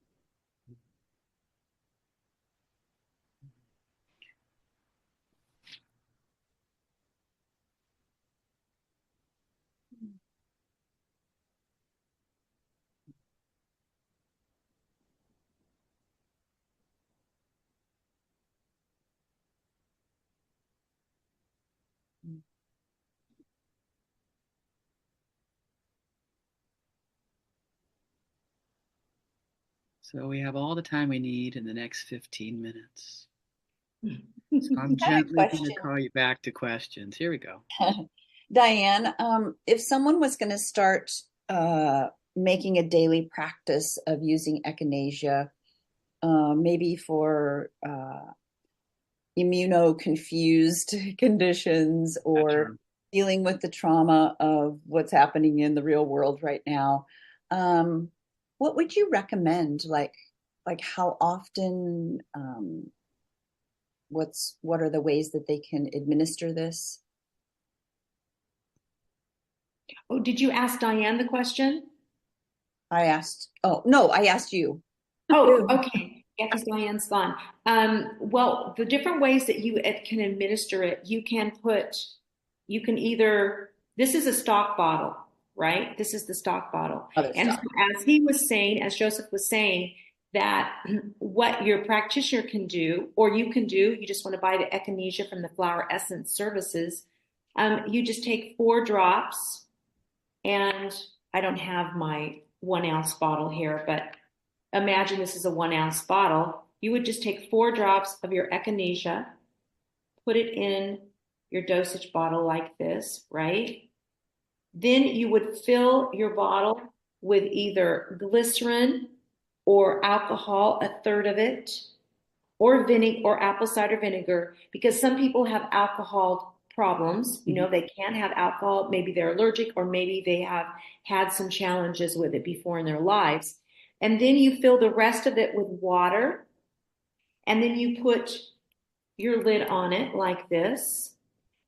So we have all the time we need in the next 15 minutes. So I'm I have a gently going to question. call you back to questions. Here we go. Diane, if someone was going to start making a daily practice of using echinacea, maybe for immunoconfused conditions or dealing with the trauma of what's happening in the real world right now, what would you recommend? Like how often? What are the ways that they can administer this? Oh, did you ask Diane the question? Oh, no, I asked you. Oh, okay. Yeah, because Diane's gone. Well, the different ways that you can administer it, you can either, this is a stock bottle, right? This is the stock bottle. Other And stuff. so as he was saying, as Joseph was saying, that what your practitioner can do, or you can do, you just want to buy the echinacea from the Flower Essence Services. You just take 4 drops, and I don't have my 1-ounce bottle here, but imagine this is a 1-ounce bottle. You would just take 4 drops of your echinacea, put it in your dosage bottle like this, right? Then you would fill your bottle with either glycerin or alcohol, 1/3 of it, or vinegar or apple cider vinegar, because some people have alcohol problems. They can't have alcohol. Maybe they're allergic, or maybe they have had some challenges with it before in their lives. And then you fill the rest of it with water, and then you put your lid on it like this.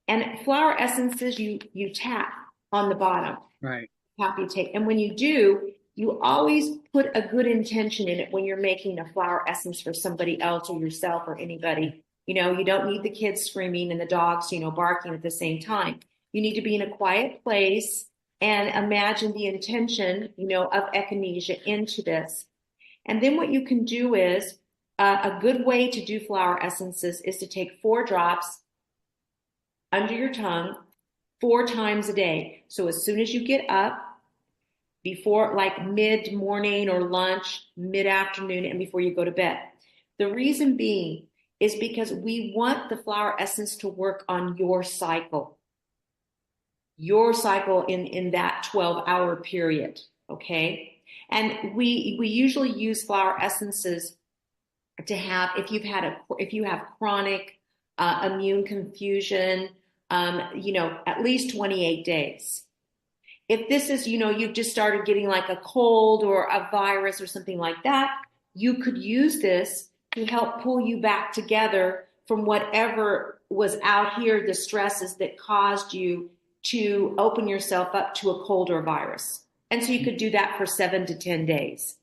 And flower essences, you tap on the bottom. Right. Tap, you take. And when you do, you always put a good intention in it when you're making a flower essence for somebody else or yourself or anybody. You don't need the kids screaming and the dogs, barking at the same time. You need to be in a quiet place and imagine the intention, of echinacea into this. And then what you can do is, a good way to do flower essences is to take 4 drops under your tongue 4 times a day. So as soon as you get up, before like mid-morning or lunch, mid-afternoon, and before you go to bed. The reason being is because we want the flower essence to work on your cycle in that 12-hour period, okay? And we usually use flower essences to have, if you have chronic immune confusion, at least 28 days. If this is, you've just started getting like a cold or a virus or something like that, you could use this to help pull you back together from whatever was out here, the stresses that caused you to open yourself up to a cold or virus. And so you could do that for 7 to 10 days.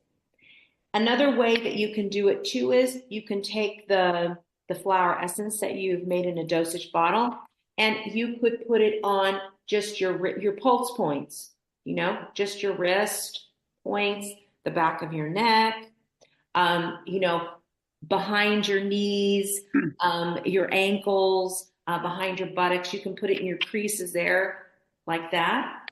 Another way that you can do it too is you can take the flower essence that you've made in a dosage bottle, and you could put it on just your pulse points, just your wrist points, the back of your neck, behind your knees, your ankles, behind your buttocks. You can put it in your creases there like that.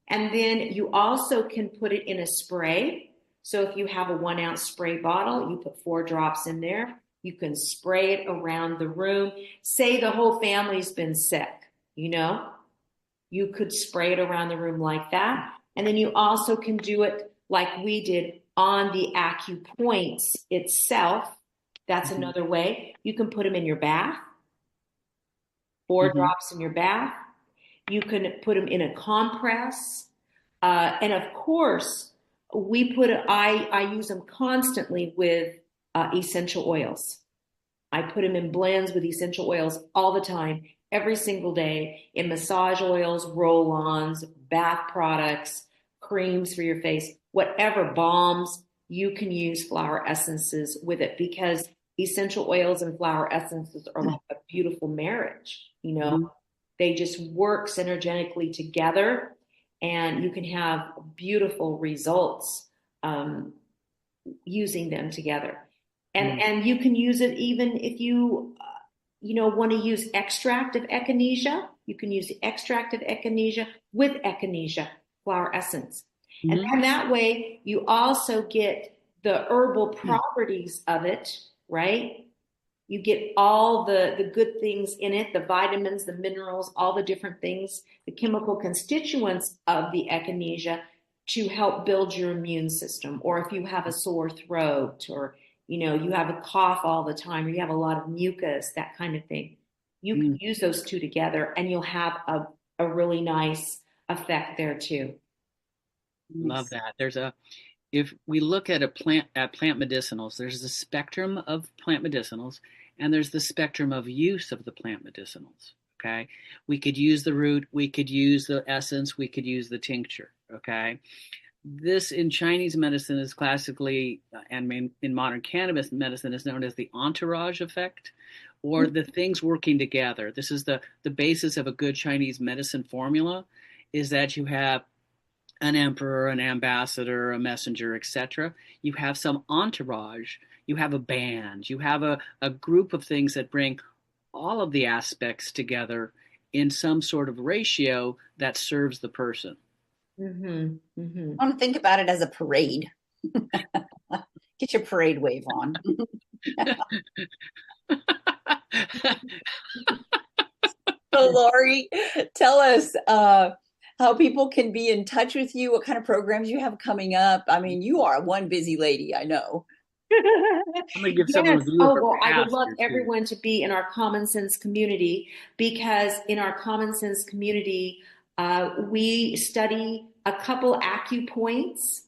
And then you also can put it in a spray. So if you have a 1-ounce spray bottle, you put 4 drops in there. You can spray it around the room. Say the whole family's been sick, you could spray it around the room like that. And then you also can do it like we did on the acupoints itself. That's another way. You can put them in your bath, 4 drops in your bath. You can put them in a compress. And of course, I use them constantly with essential oils. I put them in blends with essential oils all the time, every single day, in massage oils, roll-ons, bath products, creams for your face, whatever, balms. You can use flower essences with it, because essential oils and flower essences are like a beautiful marriage. They just work synergetically together, and you can have beautiful results using them together. And you can use it even if you want to use extract of echinacea. You can use the extract of echinacea with echinacea flower essence. And then that way you also get the herbal properties of it, right? You get all the good things in it, the vitamins, the minerals, all the different things, the chemical constituents of the echinacea to help build your immune system. Or if you have a sore throat, or you have a cough all the time, or you have a lot of mucus, that kind of thing, you can use those two together and you'll have a really nice effect there too. Love that. If we look at plant medicinals, there's a spectrum of plant medicinals, and there's the spectrum of use of the plant medicinals. Okay, we could use the root, we could use the essence, we could use the tincture. Okay, this in Chinese medicine is classically, and in modern cannabis medicine, is known as the entourage effect, or the things working together. This is the basis of a good Chinese medicine formula, is that you have an emperor, an ambassador, a messenger, etc. You have some entourage, you have a band, you have a group of things that bring all of the aspects together in some sort of ratio that serves the person. I want to think about it as a parade. Get your parade wave on. So Lorrie, tell us how people can be in touch with you, what kind of programs you have coming up. I mean, you are one busy lady, I know. I'm going to give someone a view of her I would past love here, too. everyone to be in our Common Sense community, because in our Common Sense community, we study a couple acupoints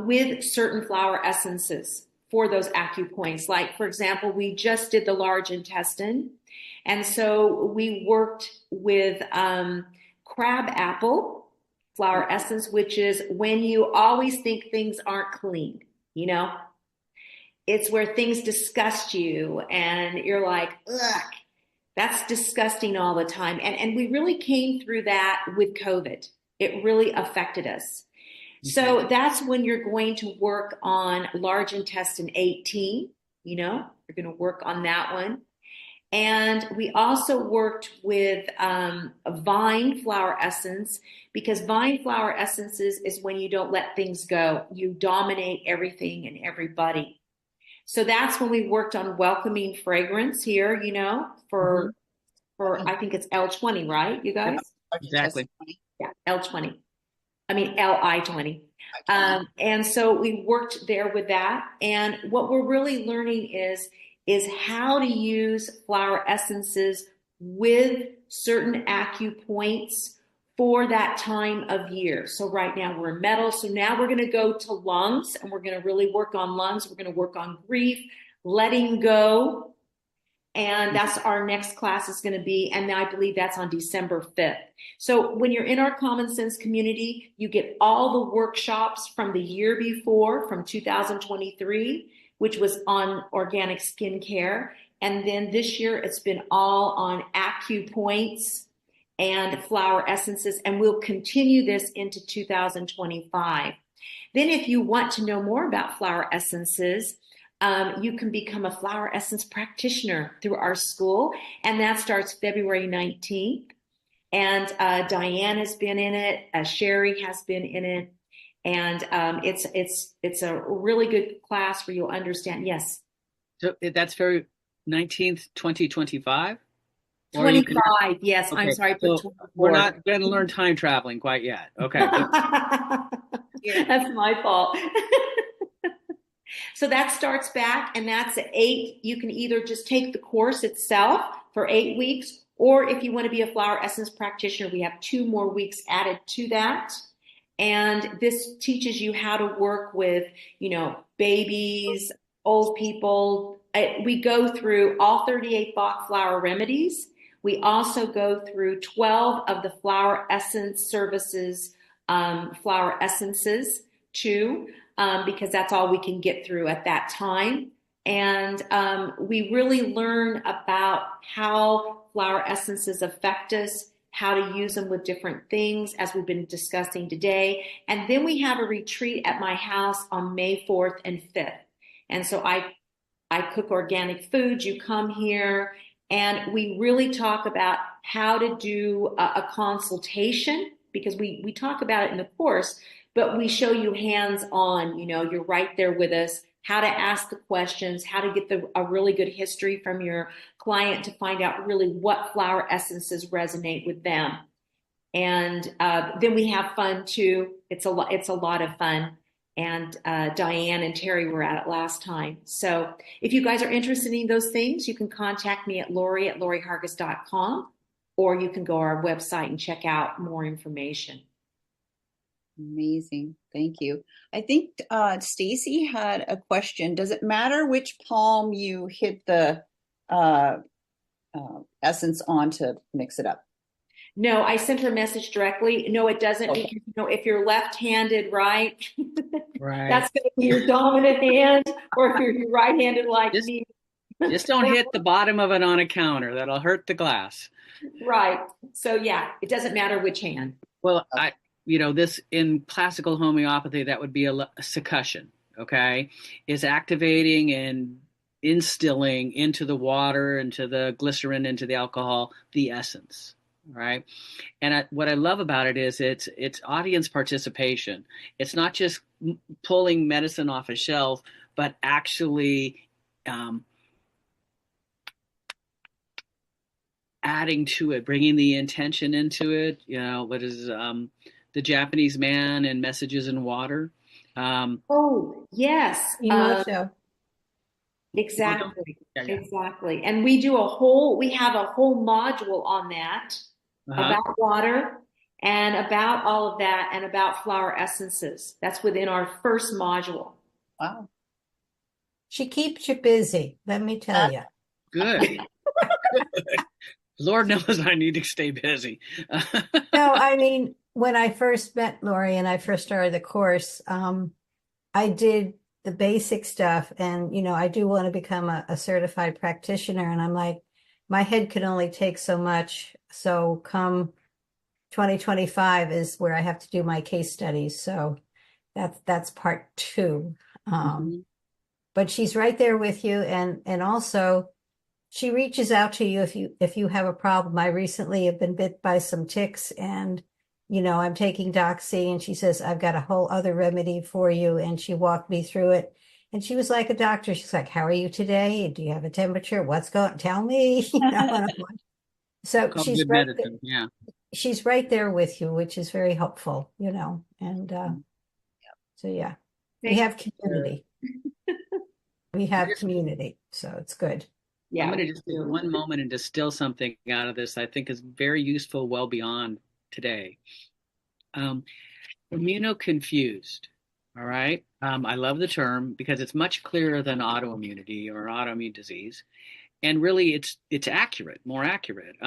with certain flower essences for those acupoints. Like, for example, we just did the large intestine. And so we worked with crab apple flower essence, which is when you always think things aren't clean, It's where things disgust you and you're like, ugh, that's disgusting all the time. And we really came through that with COVID. It really affected us. So that's when you're going to work on large intestine 18, you're going to work on that one. And we also worked with vine flower essence, because vine flower essences is when you don't let things go. You dominate everything and everybody. So that's when we worked on welcoming fragrance here, for I think it's L20, right, you guys? Exactly. Yeah, L20. I mean, LI20. And so we worked there with that. And what we're really learning is how to use flower essences with certain acupoints for that time of year. So right now we're in metal. So now we're going to go to lungs, and we're going to really work on lungs. We're going to work on grief, letting go. And that's our next class is going to be, and I believe that's on December 5th. So when you're in our Common Sense community, you get all the workshops from the year before, from 2023, which was on organic skincare. And then this year, it's been all on acupoints and flower essences, and we'll continue this into 2025. Then if you want to know more about flower essences, you can become a flower essence practitioner through our school, and that starts February 19th. And Diane has been in it, Sherry has been in it, and it's a really good class where you'll understand. Yes. So that's February 19th, 2025? 25, yes. Okay. I'm sorry, I put 24. We're not going to learn time traveling quite yet. Okay. That's my fault. So that starts back, and that's at 8. You can either just take the course itself for 8 weeks, or if you want to be a flower essence practitioner, we have 2 more weeks added to that. And this teaches you how to work with, babies, old people. We go through all 38 Bach flower remedies. We also go through 12 of the flower essence services, flower essences too. Because that's all we can get through at that time. And we really learn about how flower essences affect us, how to use them with different things, as we've been discussing today. And then we have a retreat at my house on May 4th and 5th. And so I cook organic food. You come here, and we really talk about how to do a consultation, because we talk about it in the course, but we show you hands-on, you're right there with us, how to ask the questions, how to get a really good history from your client to find out really what flower essences resonate with them. And then we have fun too. It's a lot of fun. And Diane and Terry were at it last time. So if you guys are interested in those things, you can contact me at Lorrie@lorriehargis.com, or you can go to our website and check out more information. Amazing. Thank you. I think Stacy had a question. Does it matter which palm you hit the essence on to mix it up? No, I sent her a message directly. No, it doesn't. Okay. Because, if you're left-handed, right, Right. that's going to be your dominant hand. Or if you're right-handed like me. Just don't hit the bottom of it on a counter. That'll hurt the glass. Right. So yeah, it doesn't matter which hand. Well, this in classical homeopathy, that would be a succussion, okay? Is activating and instilling into the water, into the glycerin, into the alcohol, the essence, right? And what I love about it is it's audience participation. It's not just pulling medicine off a shelf, but actually adding to it, bringing the intention into it. What is the Japanese man and Messages in Water? Oh, yes. Emotion. Exactly. Yeah. Exactly. And we have a whole module on that about water and about all of that and about flower essences. That's within our first module. Wow. She keeps you busy, let me tell you. Good. Lord knows I need to stay busy. No, I mean, when I first met Lorrie and I first started the course, I did the basic stuff. And, I do want to become a certified practitioner. And I'm like, my head can only take so much. So come 2025 is where I have to do my case studies. So that's part 2. But she's right there with you. And also she reaches out to you if you have a problem. I recently have been bit by some ticks and, I'm taking Doxy and she says, I've got a whole other remedy for you. And she walked me through it. And she was like a doctor. She's like, how are you today? Do you have a temperature? Tell me. So she's good right medicine. there. Yeah. She's right there with you, which is very helpful, and so yeah, we have community. We have community, so it's good. Yeah. I'm going to just take one moment and distill something out of this I think is very useful well beyond today. Immunoconfused. All right. I love the term because it's much clearer than autoimmunity or autoimmune disease. And really, it's accurate, more accurate.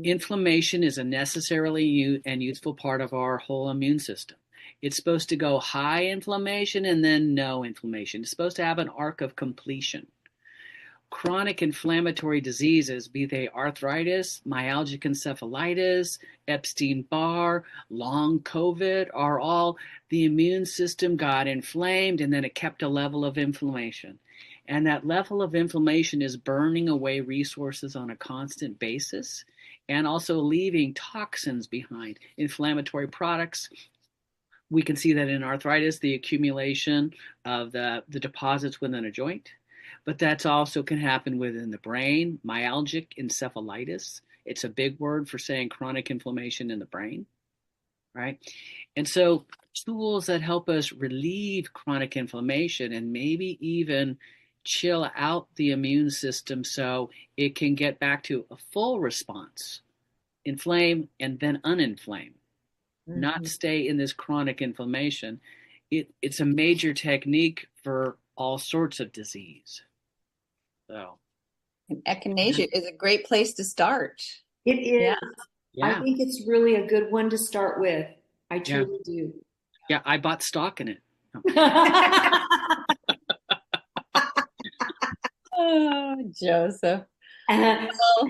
Inflammation is a necessarily and useful part of our whole immune system. It's supposed to go high inflammation and then no inflammation. It's supposed to have an arc of completion. Chronic inflammatory diseases, be they arthritis, myalgic encephalitis, Epstein-Barr, long COVID, are all the immune system got inflamed and then it kept a level of inflammation. And that level of inflammation is burning away resources on a constant basis and also leaving toxins behind, inflammatory products. We can see that in arthritis, the accumulation of the deposits within a joint. But that's also can happen within the brain, myalgic encephalitis. It's a big word for saying chronic inflammation in the brain, right? And so tools that help us relieve chronic inflammation and maybe even chill out the immune system so it can get back to a full response, inflame and then uninflame, not stay in this chronic inflammation. It's a major technique for all sorts of disease. So, and echinacea is a great place to start. It is. Yeah. I think it's really a good one to start with. I truly do. Yeah, I bought stock in it. Oh, Joseph. Well,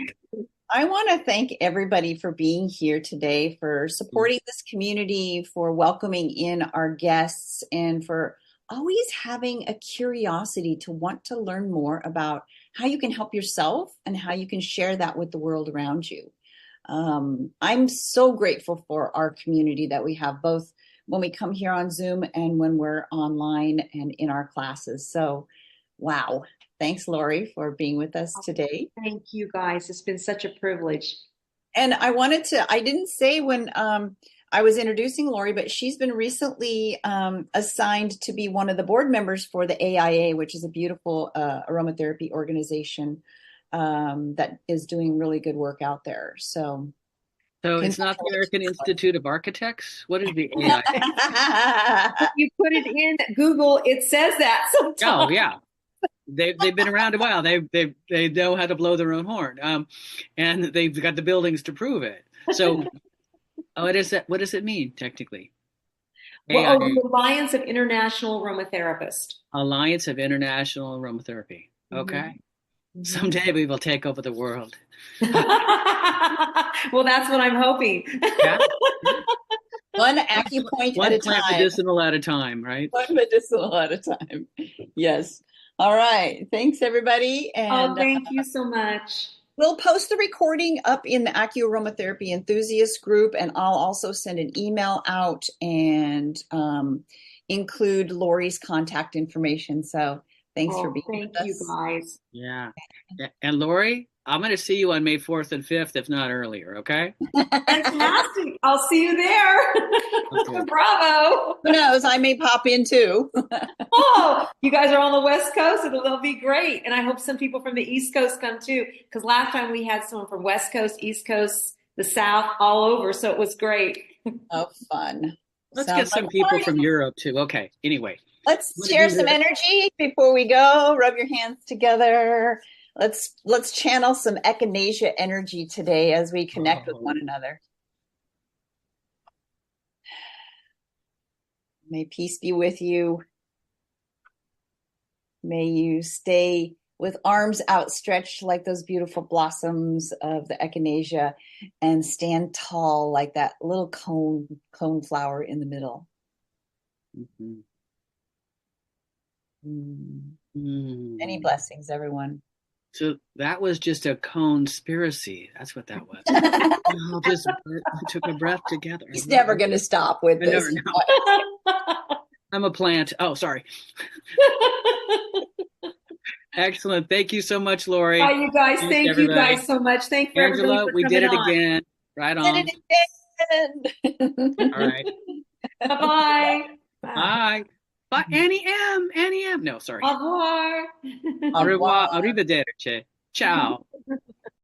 I want to thank everybody for being here today, for supporting this community, for welcoming in our guests, and for always having a curiosity to want to learn more about how you can help yourself and how you can share that with the world around you. I'm so grateful for our community that we have, both when we come here on Zoom and when we're online and in our classes. So, wow. Thanks, Lorrie, for being with us today. Thank you, guys. It's been such a privilege. And I didn't say when I was introducing Lorrie, but she's been recently assigned to be one of the board members for the AIA, which is a beautiful aromatherapy organization that is doing really good work out there. So it's not the American Institute of Architects? What is the AIA? You put it in Google, it says that sometimes. Oh, yeah. They've been around a while. They know how to blow their own horn, and they've got the buildings to prove it. So, what is that? What does it mean technically? Well, the Alliance of International Aromatherapists. Alliance of International Aromatherapy. Okay. Mm-hmm. Someday we will take over the world. Well, that's what I'm hoping. Yeah. One acupoint one at a plant time. medicinal at a time, right? One medicinal at a time. Yes. All right. Thanks, everybody. And thank you so much. We'll post the recording up in the Acuaromatherapy Enthusiast group, and I'll also send an email out and include Lorrie's contact information. So thanks for being with us. Thank you, guys. Yeah. And Lorrie, I'm going to see you on May 4th and 5th, if not earlier, okay? Fantastic. I'll see you there. Okay. Bravo. Who knows? I may pop in too. Oh, you guys are on the West Coast. It'll be great. And I hope some people from the East Coast come too, because last time we had someone from West Coast, East Coast, the South, all over. So it was great. Oh, fun. Let's get some people from Europe too. Okay. Anyway. Let's share some energy before we go. Rub your hands together. Let's channel some echinacea energy today as we connect with one another. May peace be with you. May you stay with arms outstretched like those beautiful blossoms of the echinacea and stand tall like that little cone flower in the middle. Mm-hmm. Many blessings, everyone. So that was just a conspiracy. That's what that was. I took a breath together. He's never going to stop with this. I'm a plant. Oh, sorry. Excellent. Thank you so much, Lorrie. Bye, you guys. Thank you guys so much. Thank you, Angela. We did it again. Right on. Did it again. All right. Bye-bye. Bye. Bye. Annie M. No, sorry. Au revoir. Au revoir. Arrivederci. Ciao.